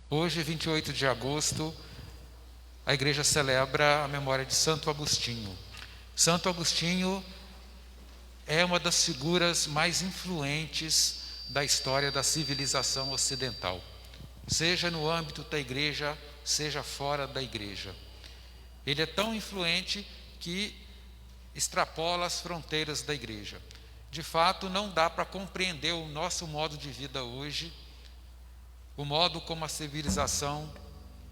Hoje, 28 de agosto, a igreja celebra a memória de Santo Agostinho. Santo Agostinho é uma das figuras mais influentes da história da civilização ocidental, seja no âmbito da igreja, seja fora da igreja. Ele é tão influente que extrapola as fronteiras da igreja. De fato, não dá para compreender o nosso modo de vida hoje, o modo como a civilização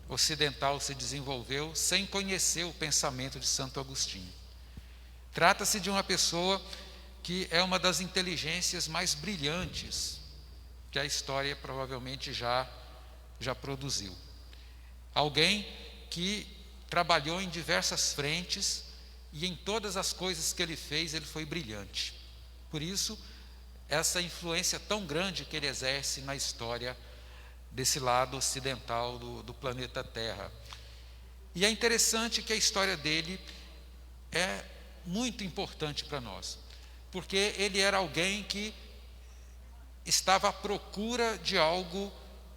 ocidental se desenvolveu, sem conhecer o pensamento de Santo Agostinho. Trata-se de uma pessoa que é uma das inteligências mais brilhantes que a história provavelmente já produziu. Alguém que trabalhou em diversas frentes e em todas as coisas que ele fez, ele foi brilhante. Por isso, essa influência tão grande que ele exerce na história desse lado ocidental do planeta Terra. E é interessante que a história dele é muito importante para nós, porque ele era alguém que estava à procura de algo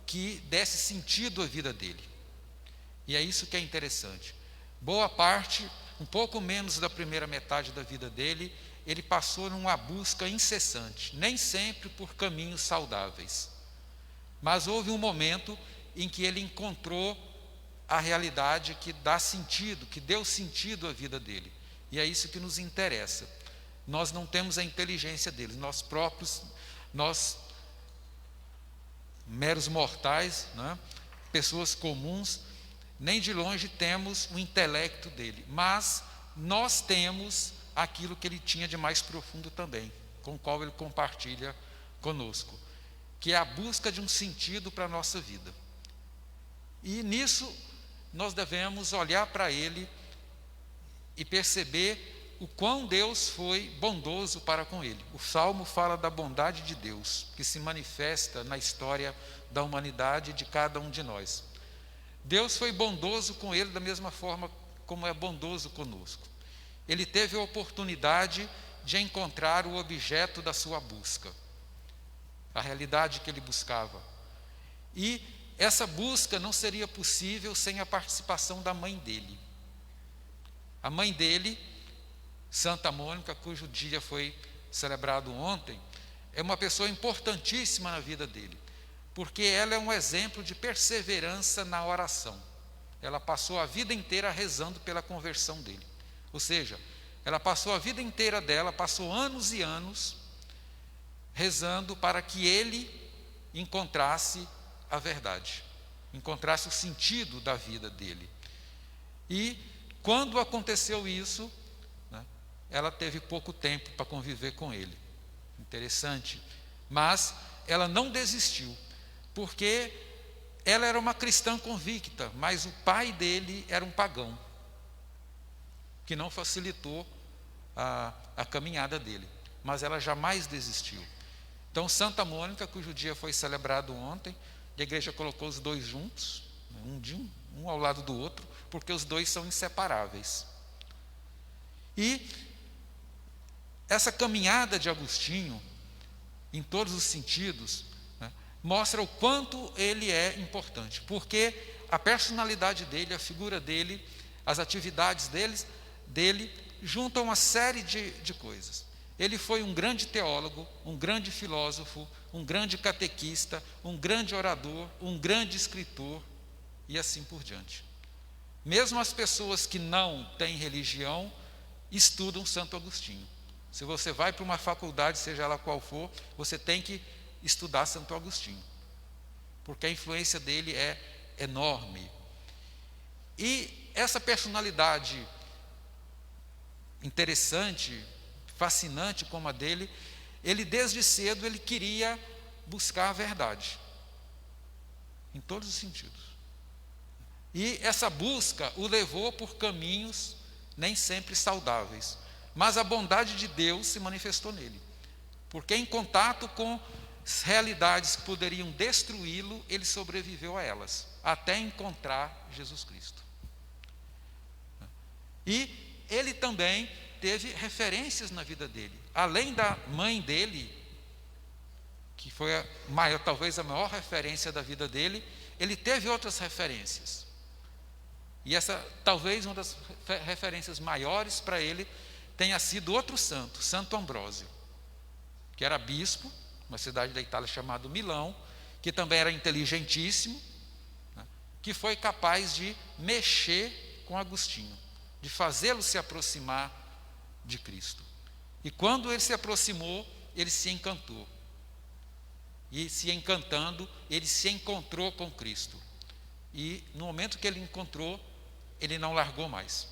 que desse sentido à vida dele. E é isso que é interessante. Boa parte, um pouco menos da primeira metade da vida dele, ele passou numa busca incessante, nem sempre por caminhos saudáveis. Mas houve um momento em que ele encontrou a realidade que dá sentido, que deu sentido à vida dele. E é isso que nos interessa. Nós não temos a inteligência deles, nós próprios, nós, meros mortais, né, pessoas comuns, nem de longe temos o intelecto dele, mas nós temos aquilo que ele tinha de mais profundo também, com o qual ele compartilha conosco, que é a busca de um sentido para a nossa vida. E nisso nós devemos olhar para ele e perceber o quão Deus foi bondoso para com ele. O Salmo fala da bondade de Deus, que se manifesta na história da humanidade de cada um de nós. Deus foi bondoso com ele da mesma forma como é bondoso conosco. Ele teve a oportunidade de encontrar o objeto da sua busca, a realidade que ele buscava. E essa busca não seria possível sem a participação da mãe dele. A mãe dele, Santa Mônica, cujo dia foi celebrado ontem, é uma pessoa importantíssima na vida dele, porque ela é um exemplo de perseverança na oração. Ela passou a vida inteira rezando pela conversão dele. Ou seja, ela passou a vida inteira dela, passou anos e anos rezando para que ele encontrasse a verdade, encontrasse o sentido da vida dele. E quando aconteceu isso, né, ela teve pouco tempo para conviver com ele. Interessante. Mas ela não desistiu, porque ela era uma cristã convicta, mas o pai dele era um pagão, que não facilitou a caminhada dele. Mas ela jamais desistiu. Então, Santa Mônica, cujo dia foi celebrado ontem, a igreja colocou os dois juntos, um ao lado do outro, porque os dois são inseparáveis. E essa caminhada de Agostinho, em todos os sentidos, né, mostra o quanto ele é importante, porque a personalidade dele, a figura dele, as atividades dele juntam uma série de coisas. Ele foi um grande teólogo, um grande filósofo, um grande catequista, um grande orador, um grande escritor e assim por diante. Mesmo as pessoas que não têm religião estudam Santo Agostinho. Se você vai para uma faculdade, seja ela qual for, você tem que estudar Santo Agostinho, porque a influência dele é enorme. E essa personalidade interessante, fascinante como a dele, ele desde cedo ele queria buscar a verdade, em todos os sentidos. E essa busca o levou por caminhos nem sempre saudáveis, mas a bondade de Deus se manifestou nele, porque em contato com realidades que poderiam destruí-lo, ele sobreviveu a elas, até encontrar Jesus Cristo. E ele também teve referências na vida dele, além da mãe dele, que foi talvez a maior referência da vida dele. ele teve outras referências. E essa, talvez, uma das referências maiores para ele tenha sido outro santo, Santo Ambrósio, que era bispo, uma cidade da Itália chamada Milão, que também era inteligentíssimo, né, que foi capaz de mexer com Agostinho, de fazê-lo se aproximar de Cristo. E quando ele se aproximou, ele se encantou. E se encantando, ele se encontrou com Cristo. E no momento que ele encontrou, ele não largou mais.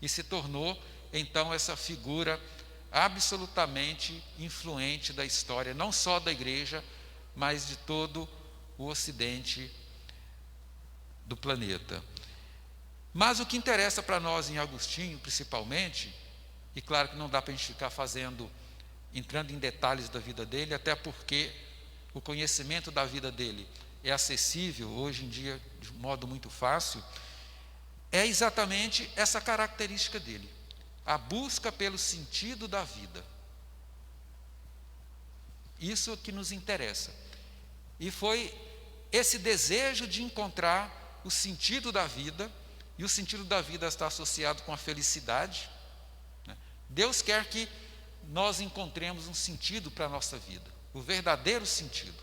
E se tornou, então, essa figura absolutamente influente da história, não só da igreja, mas de todo o ocidente do planeta. Mas o que interessa para nós em Agostinho, principalmente, e claro que não dá para a gente ficar entrando em detalhes da vida dele, até porque o conhecimento da vida dele é acessível hoje em dia de modo muito fácil, é exatamente essa característica dele, a busca pelo sentido da vida. Isso que nos interessa. E foi esse desejo de encontrar o sentido da vida, e o sentido da vida está associado com a felicidade, né? Deus quer que nós encontremos um sentido para a nossa vida, o verdadeiro sentido.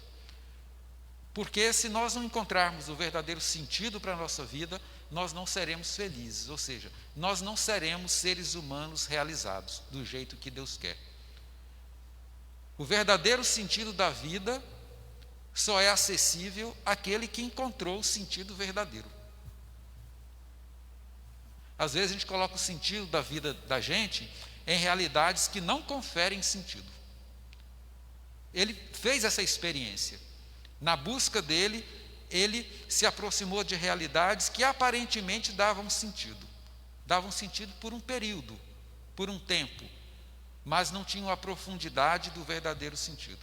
Porque se nós não encontrarmos o verdadeiro sentido para a nossa vida, nós não seremos felizes, ou seja, nós não seremos seres humanos realizados do jeito que Deus quer. O verdadeiro sentido da vida só é acessível àquele que encontrou o sentido verdadeiro. Às vezes a gente coloca o sentido da vida da gente em realidades que não conferem sentido. Ele fez essa experiência. Na busca dele, ele se aproximou de realidades que aparentemente davam sentido. Davam sentido por um período, por um tempo, mas não tinham a profundidade do verdadeiro sentido.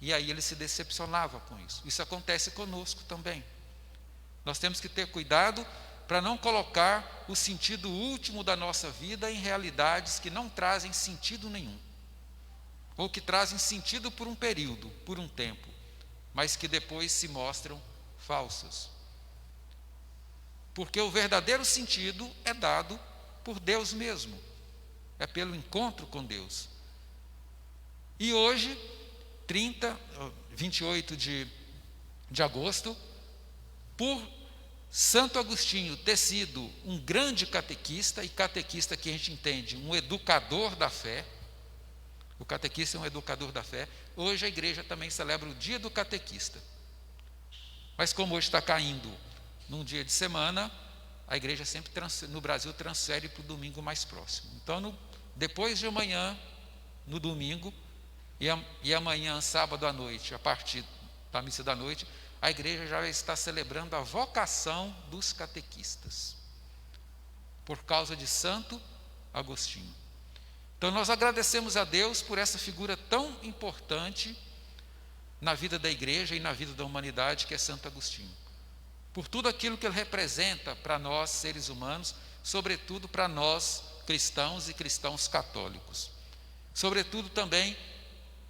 E aí ele se decepcionava com isso. Isso acontece conosco também. Nós temos que ter cuidado para não colocar o sentido último da nossa vida em realidades que não trazem sentido nenhum, ou que trazem sentido por um período, por um tempo, mas que depois se mostram falsas. Porque o verdadeiro sentido é dado por Deus mesmo, é pelo encontro com Deus. E hoje, 28 de agosto, por Santo Agostinho ter sido um grande catequista, e catequista que a gente entende, um educador da fé, o catequista é um educador da fé. Hoje a igreja também celebra o dia do catequista. Mas como hoje está caindo num dia de semana, a igreja sempre no Brasil transfere para o domingo mais próximo. Então, depois de amanhã, no domingo, e amanhã, sábado à noite, a partir da missa da noite, a igreja já está celebrando a vocação dos catequistas, por causa de Santo Agostinho. Então nós agradecemos a Deus por essa figura tão importante na vida da igreja e na vida da humanidade, que é Santo Agostinho. Por tudo aquilo que ele representa para nós, seres humanos, sobretudo para nós, cristãos e cristãos católicos. Sobretudo também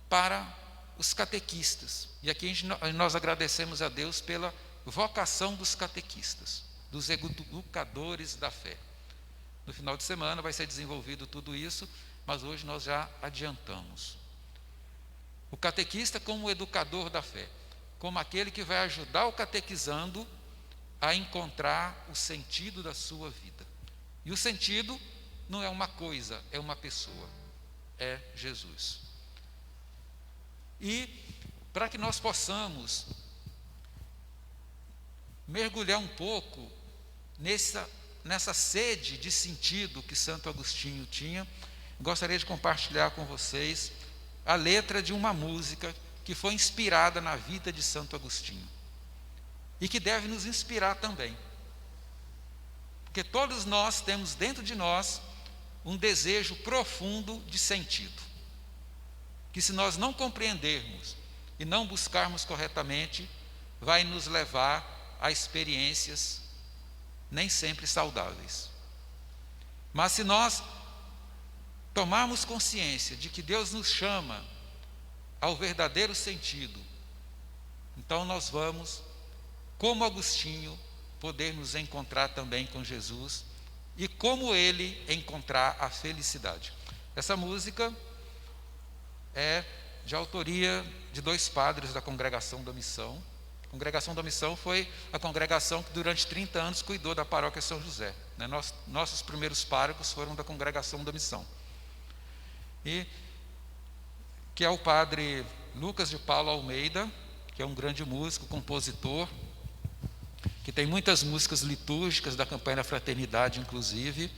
para os catequistas. E aqui nós agradecemos a Deus pela vocação dos catequistas, dos educadores da fé. No final de semana vai ser desenvolvido tudo isso, mas hoje nós já adiantamos. O catequista como educador da fé, como aquele que vai ajudar o catequizando a encontrar o sentido da sua vida. E o sentido não é uma coisa, é uma pessoa, é Jesus. E para que nós possamos mergulhar um pouco nessa sede de sentido que Santo Agostinho tinha, gostaria de compartilhar com vocês a letra de uma música que foi inspirada na vida de Santo Agostinho e que deve nos inspirar também, porque todos nós temos dentro de nós um desejo profundo de sentido, que se nós não compreendermos e não buscarmos corretamente, vai nos levar a experiências nem sempre saudáveis. Mas se nós tomarmos consciência de que Deus nos chama ao verdadeiro sentido, então nós vamos como Agostinho, poder nos encontrar também com Jesus e como ele encontrar a felicidade. Essa música é de autoria de 2 padres da Congregação da Missão. A Congregação da Missão foi a congregação que durante 30 anos cuidou da paróquia São José. Nossos primeiros párocos foram da Congregação da Missão. E que é o padre Lucas de Paulo Almeida, que é um grande músico, compositor, que tem muitas músicas litúrgicas da campanha da fraternidade, inclusive,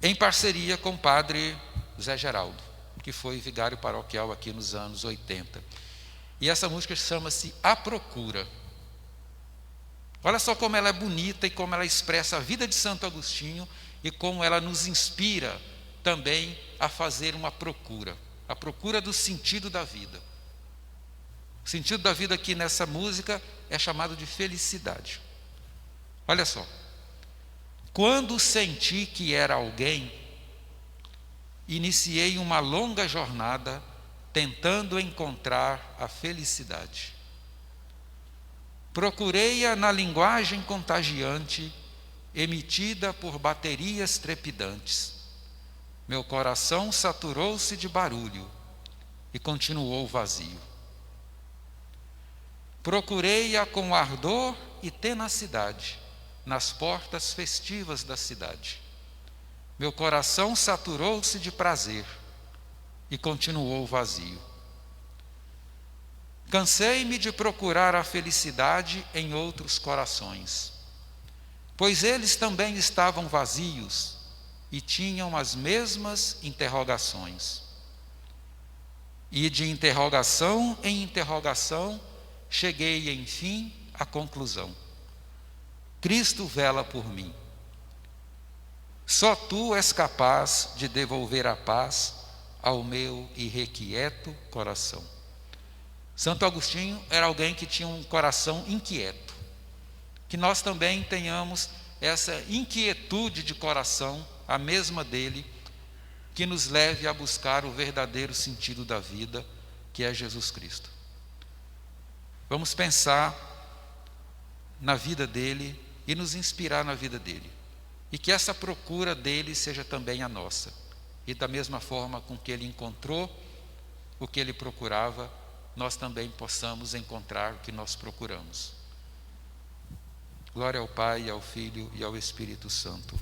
em parceria com o padre Zé Geraldo, que foi vigário paroquial aqui nos anos 80. E essa música chama-se A Procura. Olha só como ela é bonita e como ela expressa a vida de Santo Agostinho e como ela nos inspira também a fazer uma procura, a procura do sentido da vida. O sentido da vida aqui nessa música é chamado de felicidade. Olha só. Quando senti que era alguém, iniciei uma longa jornada tentando encontrar a felicidade. Procurei-a na linguagem contagiante, emitida por baterias trepidantes. Meu coração saturou-se de barulho e continuou vazio. Procurei-a com ardor e tenacidade nas portas festivas da cidade. Meu coração saturou-se de prazer e continuou vazio. Cansei-me de procurar a felicidade em outros corações, pois eles também estavam vazios e tinham as mesmas interrogações. E de interrogação em interrogação, cheguei, enfim, à conclusão: Cristo vela por mim. Só tu és capaz de devolver a paz ao meu irrequieto coração. Santo Agostinho era alguém que tinha um coração inquieto. Que nós também tenhamos essa inquietude de coração, a mesma dele, que nos leve a buscar o verdadeiro sentido da vida, que é Jesus Cristo. Vamos pensar na vida dele e nos inspirar na vida dele. E que essa procura dele seja também a nossa. E da mesma forma com que ele encontrou o que ele procurava, nós também possamos encontrar o que nós procuramos. Glória ao Pai, ao Filho e ao Espírito Santo.